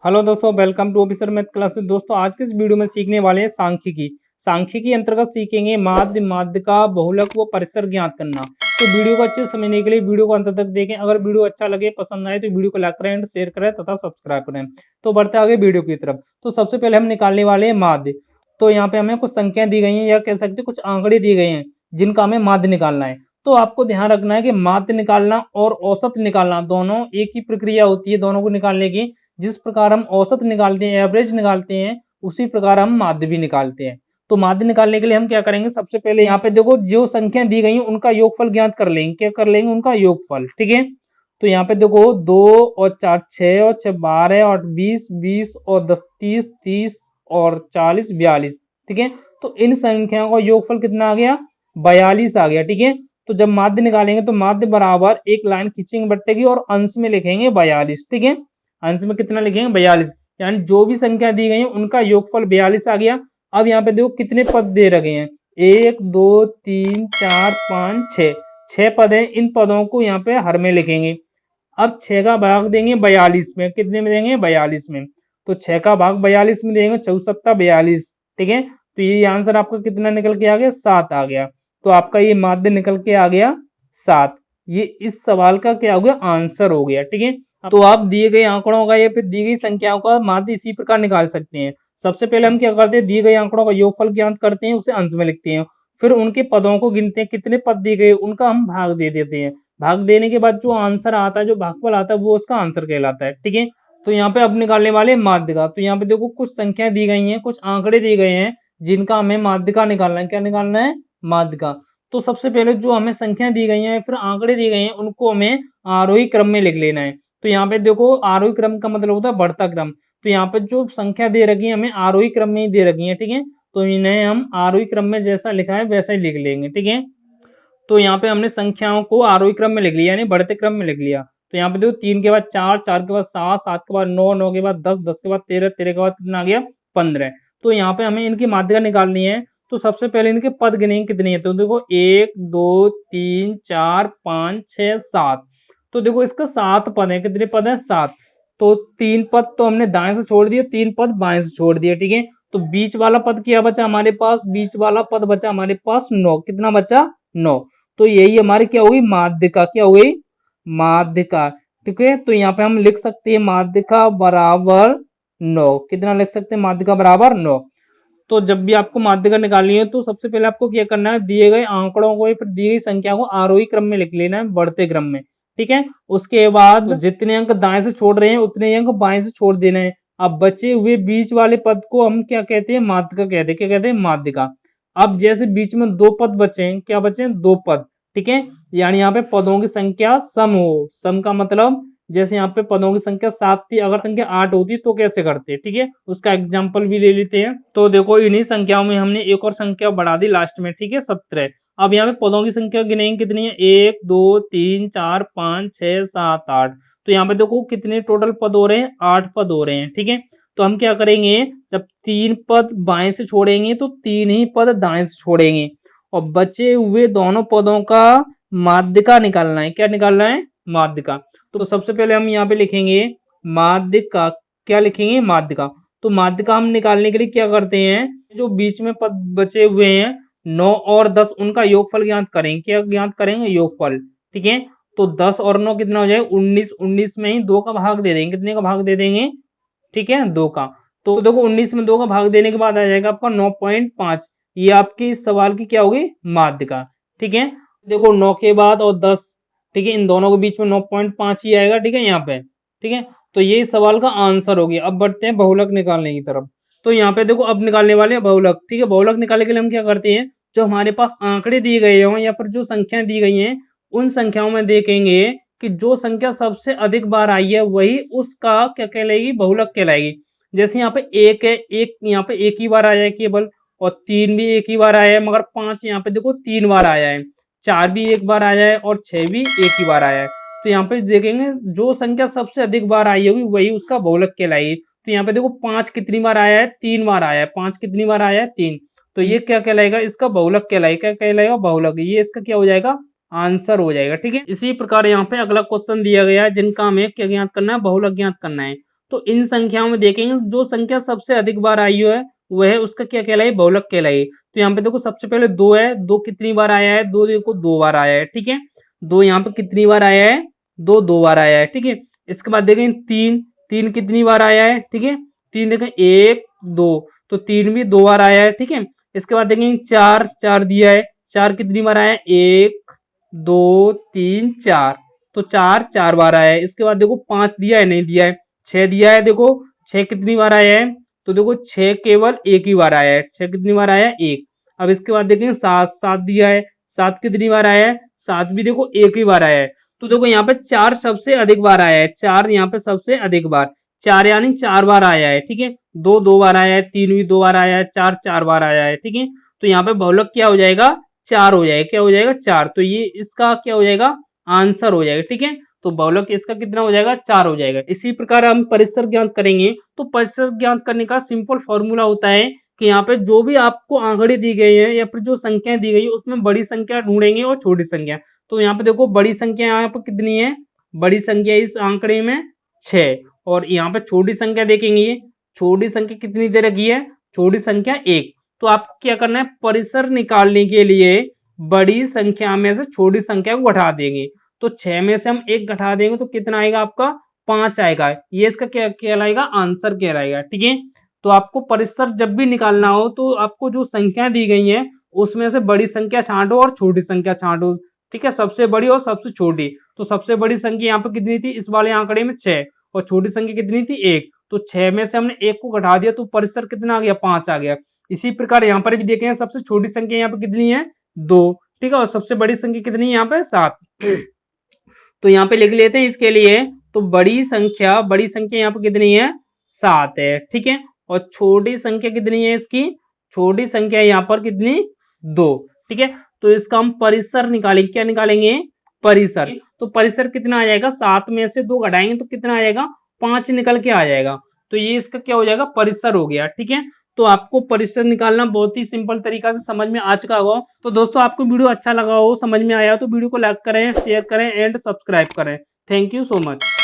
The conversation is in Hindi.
हेलो दोस्तों, welcome to officer math classes. दोस्तों आज के इस वीडियो में सीखने वाले हैं सांख्यिकी। सांख्यिकी अंतर्गत सीखेंगे माध्य, माध्यिका, बहुलक व परिसर ज्ञात करना। तो वीडियो को अच्छे से समझने के लिए वीडियो को अंत तक देखें। अगर वीडियो अच्छा लगे, पसंद आए तो वीडियो को लाइक करें, शेयर करें तथा सब्सक्राइब करें। तो बढ़ते आगे वीडियो की तरफ। तो सबसे पहले हम निकालने वाले हैं माध्य। तो यहाँ पे हमें कुछ संख्या दी गई है या कह सकते कुछ आंकड़े दिए गए हैं जिनका हमें माध्य निकालना है। तो आपको ध्यान रखना है कि माध्य निकालना और औसत निकालना दोनों एक ही प्रक्रिया होती है दोनों को निकालने की। जिस प्रकार हम औसत निकालते हैं, एवरेज निकालते हैं, उसी प्रकार हम माध्य भी निकालते हैं। तो माध्य निकालने के लिए हम क्या करेंगे, सबसे पहले यहाँ पे देखो जो संख्या दी गई है उनका योगफल ज्ञात कर लेंगे। क्या कर लेंगे? उनका योगफल। ठीक है। तो यहाँ पे देखो 2 और 4 6 और 6 12 और 20 20 और 10 30 30 और 40 42। ठीक है। तो इन संख्याओं का योगफल कितना आ गया? 42 आ गया। ठीक है। तो जब माध्य निकालेंगे तो माध्य बराबर एक लाइन खींचेंगे बट्टे की और अंश में लिखेंगे 42। ठीक है। अंश में कितना लिखेंगे? 42। यानी जो भी संख्या दी गई है उनका योगफल 42 आ गया। अब यहाँ पे देखो कितने पद दे रखे हैं, 1 2 3 4 5 6 6 पद हैं। इन पदों को यहाँ पे हर में लिखेंगे। अब 6 का भाग देंगे 42 में। कितने में देंगे? 42 में। तो 6 का भाग 42 में देंगे, 4 सत्ता 42। ठीक है। तो ये आंसर आपका कितना निकल के आ गया? 7 आ गया। तो आपका ये माध्य निकल के आ गया 7। ये इस सवाल का क्या हो गया? आंसर हो गया। ठीक है। तो आप दिए गए आंकड़ों का या फिर दी गई संख्याओं का माध्य इसी प्रकार निकाल सकते हैं। सबसे पहले हम क्या करते हैं, दिए गए आंकड़ों का योगफल ज्ञात करते हैं, उसे अंश में लिखते हैं। फिर उनके पदों को गिनते हैं, कितने पद दिए गए उनका हम भाग दे देते हैं। भाग देने के बाद जो आंसर आता है, जो भागफल आता है, वो उसका आंसर कहलाता है। ठीक है। तो यहाँ पे अब निकालने वाले माध्य का। तो यहाँ पे देखो कुछ संख्या दी गई हैं, कुछ आंकड़े दिए गए हैं जिनका हमें माध्य का निकालना है। क्या निकालना है? माध्य का। तो सबसे पहले जो हमें संख्या दी गई है फिर आंकड़े दिए गए हैं उनको हमें आरोही क्रम में लिख लेना है। तो यहाँ पे देखो आरोही क्रम का मतलब होता है बढ़ता क्रम। तो यहाँ पे जो संख्या दे रखी है हमें आरोही क्रम में ही दे रखी है। ठीक है। तो इन्हें हम आरोही क्रम में जैसा लिखा है वैसा ही लिख लेंगे। ठीक है। तो यहाँ पे हमने संख्याओं को आरोही क्रम में लिख लिया, यानी बढ़ते क्रम में लिख लिया। तो यहाँ पे देखो 3 के बाद 4, 4 के बाद 7, 7 के बाद 9, 9 के बाद 10, 10 के बाद 13, 13 के बाद कितना आ गया? 15। तो यहाँ पे हमें इनकी माध्यिका निकालनी है। तो सबसे पहले इनके पद गिनेंगे कितने हैं। तो देखो 1 2 3 4 5 6 7। तो देखो इसका 7 पद है। कितने पद है? 7। तो 3 पद तो हमने दाएं से छोड़ दिए, 3 पद बाएं से छोड़ दिए। ठीक है। तो बीच वाला पद क्या बचा हमारे पास? बीच वाला पद बचा हमारे पास 9। कितना बचा? 9। तो यही हमारी क्या होगी? माध्यिका। क्या हो गई? माध्यिका। ठीक है। तो यहाँ पे हम लिख सकते हैं माध्यिका बराबर 9। कितना लिख सकते हैं? माध्यिका बराबर 9। तो जब भी आपको माध्यिका निकालनी है तो सबसे पहले आपको क्या करना है, दिए गए आंकड़ों को या फिर दी गई संख्या को आरोही क्रम में लिख लेना है, बढ़ते क्रम में। ठीक है। उसके बाद जितने अंक दाएं से छोड़ रहे हैं उतने अंक बाएं से छोड़ देना है। अब बचे हुए बीच वाले पद को हम क्या कहते हैं? माध्यिका कहते हैं। क्या कहते हैं? माध्यिका। अब जैसे बीच में 2 पद बचे हैं, क्या बचे हैं? 2 पद। ठीक है। यानी यहाँ पे पदों की संख्या सम हो। सम का मतलब जैसे यहाँ पे पदों की संख्या 7 थी, अगर संख्या 8 होती तो कैसे करते? ठीक है। उसका एग्जाम्पल भी ले लेते हैं। तो देखो इन्हीं संख्याओं में हमने एक और संख्या बढ़ा दी लास्ट में। ठीक है। 17। अब यहाँ पे पदों की संख्या गिनेंगे कितनी है? 1 2 3 4 5 6 7 8। तो यहाँ पे देखो कितने टोटल पद हो रहे हैं? 8 पद हो रहे हैं। ठीक है। तो हम क्या करेंगे, जब 3 पद बाएं से छोड़ेंगे तो 3 ही पद दाएं से छोड़ेंगे और बचे हुए दोनों पदों का माध्यिका निकालना है। क्या निकालना है? माध्यिका। तो सबसे पहले हम यहाँ पे लिखेंगे माध्यिका। क्या लिखेंगे? माध्यिका। तो माध्यिका हम निकालने के लिए क्या करते हैं, जो बीच में पद बचे हुए हैं 9 और 10 उनका योगफल ज्ञात करेंगे। क्या ज्ञात करेंगे? योगफल। ठीक है। तो 10 और 9 कितना हो जाएगा? 19। 19 में ही 2 का भाग दे देंगे। कितने का भाग दे देंगे? ठीक है, 2 का। तो देखो 19 में 2 का भाग देने के बाद आ जाएगा आपका 9.5। ये आपके इस सवाल की क्या होगी? माध्यिका। ठीक है। देखो 9 के बाद और 10, ठीक है, इन दोनों के बीच में 9.5 ही आएगा। ठीक है, यहाँ पे। ठीक है। तो ये इस सवाल का आंसर हो गया। अब बढ़ते हैं बहुलक निकालने की तरफ। तो यहाँ पे देखो अब निकालने वाले हैं बहुलक। ठीक है। बहुलक निकालने के लिए हम क्या करते हैं, जो हमारे पास आंकड़े दिए गए हों या फिर जो संख्या दी गई हैं उन संख्याओं में देखेंगे कि जो संख्या सबसे अधिक बार आई है वही उसका क्या कहलाएगी? बहुलक कहलाएगी। जैसे यहाँ पे 1 है, एक यहाँ पे एक ही बार आया है केवल, और 3 भी एक ही बार आया है, मगर 5 यहाँ पे देखो 3 बार आया है, 4 भी एक बार आया है और 6 भी एक ही बार आया है। तो यहाँ पे देखेंगे जो संख्या सबसे अधिक बार आई होगी वही उसका बहुलक कहलाएगी। तो यहाँ पे देखो 5 कितनी बार आया है? 3 बार आया है। 5 कितनी बार आया है? 3। तो ये क्या कहलाएगा? इसका बहुलक कहलाएगा। क्या कहलाएगा? बहुलक। ये इसका क्या हो जाएगा? आंसर हो जाएगा। ठीक है। इसी प्रकार यहाँ पे अगला क्वेश्चन दिया गया है जिनका हमें क्या ज्ञात करना है? बहुलक ज्ञात करना है। तो इन संख्याओं में देखेंगे जो संख्या सबसे अधिक बार आई है वह उसका क्या कहलाए, बहुलक कहलाए। तो यहाँ पे देखो सबसे पहले 2 है, 2 कितनी बार आया है, 2 देखो 2 बार आया है, ठीक है। 2 यहाँ पे कितनी बार आया है, 2 2 बार आया है, ठीक है। इसके बाद देखें 3, 3 कितनी बार आया है, ठीक है। 3 देखें 1 2, तो 3 भी 2 बार आया है, ठीक है। इसके बाद देखेंगे 4, 4 दिया है, 4 कितनी बार आया है, 1 2 3 4, तो 4 4 बार आया है। इसके बाद देखो 5 दिया है, नहीं दिया है। 6 दिया है, देखो 6 कितनी बार आया है, तो देखो 6 केवल एक ही बार आया है, 6 कितनी बार आया है, एक। अब इसके बाद देखेंगे 7, 7 दिया है, 7 कितनी बार आया है, 7 भी देखो एक ही बार आया है। तो देखो यहाँ पे 4 सबसे अधिक बार आया है, 4 यहाँ पे सबसे अधिक बार, 4 यानी 4 बार आया है, ठीक है। 2 2 बार आया है, 3 भी 2 बार आया है, 4 4 बार आया है, ठीक है। तो यहाँ पे बहुलक क्या हो जाएगा, 4 हो जाएगा, क्या हो जाएगा 4। तो ये इसका क्या हो जाएगा, आंसर हो जाएगा, ठीक है। तो बहुलक इसका कितना हो जाएगा, 4 हो जाएगा। इसी प्रकार हम परिसर ज्ञात करेंगे। तो परिसर ज्ञात करने का सिंपल फॉर्मूला होता है कि यहाँ पे जो भी आपको आंकड़े दी गई है या फिर जो संख्या दी गई है उसमें बड़ी संख्या ढूंढेंगे और छोटी संख्या। तो यहाँ पे देखो बड़ी संख्या यहाँ पे कितनी है, बड़ी संख्या इस आंकड़े में 6, और यहाँ पे छोटी संख्या देखेंगे, छोटी संख्या कितनी दे रखी है, छोटी संख्या 1। तो आपको क्या करना है, परिसर निकालने के लिए बड़ी संख्या में से छोटी संख्या को घटा देंगे। तो 6 में से हम 1 घटा देंगे तो कितना आएगा आपका, 5 आएगा। ये इसका क्या कहलाएगा, आंसर कहलाएगा, ठीक है। तो आपको परिसर जब भी निकालना हो तो आपको जो संख्या दी गई है उसमें से बड़ी संख्या छांटो और छोटी संख्या छांटो, ठीक है। सबसे बड़ी और सबसे छोटी, तो सबसे बड़ी संख्या यहाँ पे कितनी थी, इस वाले आंकड़े में 6, और छोटी संख्या कितनी थी, 1। तो 6 में से हमने 1 को घटा दिया तो परिसर कितना आ गया, 5 आ गया। इसी प्रकार यहाँ पर भी देखें, सबसे छोटी संख्या यहाँ पे कितनी है, 2, ठीक है, और सबसे बड़ी संख्या कितनी है यहाँ पे, 7। तो यहाँ पे लिख लेते हैं इसके लिए, तो बड़ी संख्या यहाँ पे कितनी है, 7 है, ठीक है। और छोटी संख्या कितनी है इसकी, छोटी संख्या यहाँ पर कितनी, 2, ठीक है। तो इसका हम परिसर निकालेंगे, क्या निकालेंगे, परिसर। तो परिसर कितना आ जाएगा, 7 में से 2 घटाएंगे तो कितना आ जाएगा, 5 निकल के आ जाएगा। तो ये इसका क्या हो जाएगा, परिसर हो गया, ठीक है। तो आपको परिसर निकालना बहुत ही सिंपल तरीका से समझ में आ चुका होगा। तो दोस्तों आपको वीडियो अच्छा लगा हो, समझ में आया हो तो वीडियो को लाइक करें, शेयर करें एंड सब्सक्राइब करें। Thank you so much.